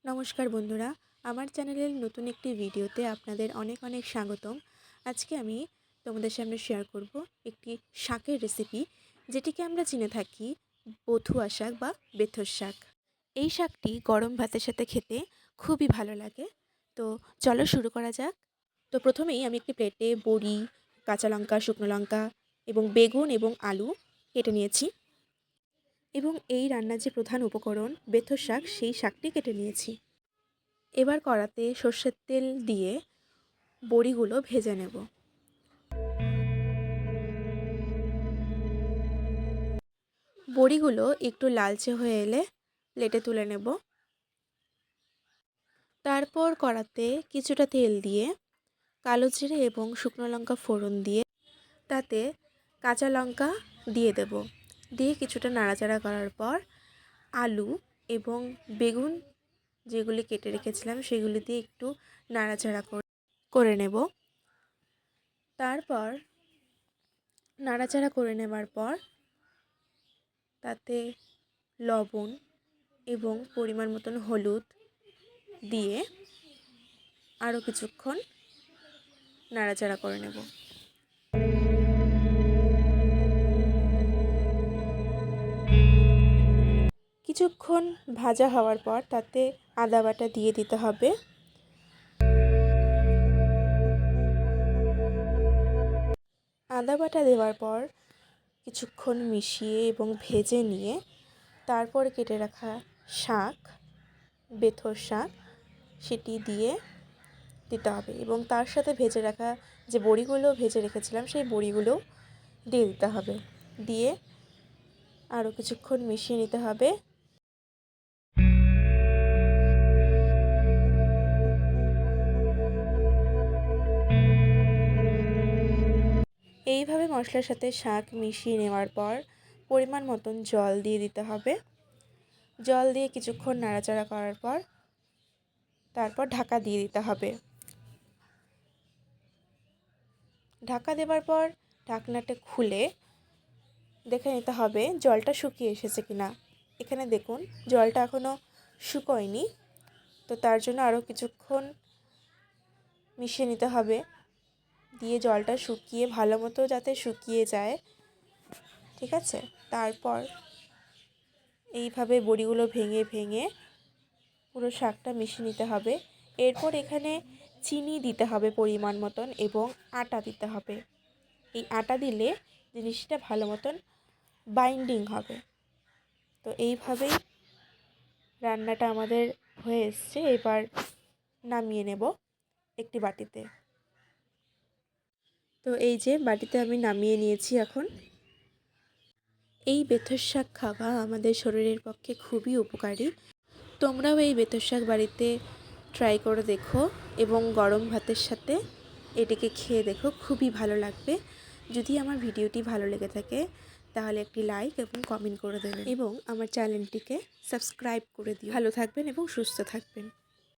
নমস্কার বন্ধুরা, আমার চ্যানেলের নতুন একটি ভিডিওতে আপনাদের অনেক অনেক স্বাগতম। আজকে আমি তোমাদের সামনে শেয়ার করব একটি শাকের রেসিপি, যেটিকে আমরা চিনে থাকি বথুয়া শাক বা বেথর শাক। এই শাকটি গরম ভাতের সাথে খেতে খুবই ভালো লাগে। তো চলো শুরু করা যাক। তো প্রথমেই আমি একটি প্লেটে বড়ি, কাঁচা লঙ্কা, শুকনো লঙ্কা এবং বেগুন এবং আলু কেটে নিয়েছি এবং এই রান্নার যে প্রধান উপকরণ বেথর শাক, সেই শাকটি কেটে নিয়েছি। এবার কড়াতে সর্ষের তেল দিয়ে বড়িগুলো ভেজে নেব। বড়িগুলো একটু লালচে হয়ে এলে প্লেটে তুলে নেব। তারপর কড়াতে কিছুটা তেল দিয়ে কালো জিরে এবং শুকনো লঙ্কা ফোড়ন দিয়ে তাতে কাঁচা লঙ্কা দিয়ে দেব। দিয়ে কিছুটা নাড়াচাড়া করার পর আলু এবং বেগুন যেগুলি কেটে রেখেছিলাম সেগুলি দিয়ে একটু নাড়াচাড়া করে নেব। তারপর নাড়াচাড়া করে নেবার পর তাতে লবণ এবং পরিমাণ মতন হলুদ দিয়ে আরও কিছুক্ষণ নাড়াচাড়া করে নেব। কিছুক্ষণ ভাজা হওয়ার পর তাতে আদা বাটা দিয়ে দিতে হবে। আদা বাটা দেওয়ার পর কিছুক্ষণ মিশিয়ে এবং ভেজে নিয়ে তারপর কেটে রাখা শাক, বেথর শাক, সেটি দিয়ে দিতে হবে এবং তার সাথে ভেজে রাখা যে বড়িগুলো ভেজে রেখেছিলাম সেই বড়িগুলোও দিয়ে দিতে হবে। দিয়ে আরও কিছুক্ষণ মিশিয়ে নিতে হবে। এইভাবে মশলার সাথে শাক মিশিয়ে নেওয়ার পর পরিমাণ মতন জল দিয়ে দিতে হবে। জল দিয়ে কিছুক্ষণ নাড়াচাড়া করার পর তারপর ঢাকা দিয়ে দিতে হবে। ঢাকা দেওয়ার পর ঢাকনাটা খুলে দেখে নিতে হবে জলটা শুকিয়ে এসেছে কিনা। এখানে দেখুন জলটা এখনও শুকোয়নি, তো তার জন্য আরও কিছুক্ষণ মিশিয়ে নিতে হবে। দিয়ে জলটা শুকিয়ে ভালো মতো যাতে শুকিয়ে যায়, ঠিক আছে। তারপর এইভাবে বড়িগুলো ভেঙে ভেঙে পুরো শাকটা মিশিয়ে নিতে হবে। এরপর এখানে চিনি দিতে হবে পরিমাণ মতন এবং আটা দিতে হবে। এই আটা দিলে জিনিসটা ভালো মতন বাইন্ডিং হবে। তো এইভাবেই রান্নাটা আমাদের হয়ে এসছে। এবার নামিয়ে নেব একটি বাটিতে। তো এই যে বাটিতে আমি নামিয়ে নিয়েছি। এখন এই বেথর শাক খাওয়া আমাদের শরীরের পক্ষে খুবই উপকারী। তোমরাও এই বেথর শাক বাড়িতে ট্রাই করে দেখো এবং গরম ভাতের সাথে এটিকে খেয়ে দেখো, খুবই ভালো লাগবে। যদি আমার ভিডিওটি ভালো লেগে থাকে তাহলে একটি লাইক এবং কমেন্ট করে দেবেন এবং আমার চ্যানেলটিকে সাবস্ক্রাইব করে দিও। ভালো থাকবেন এবং সুস্থ থাকবেন।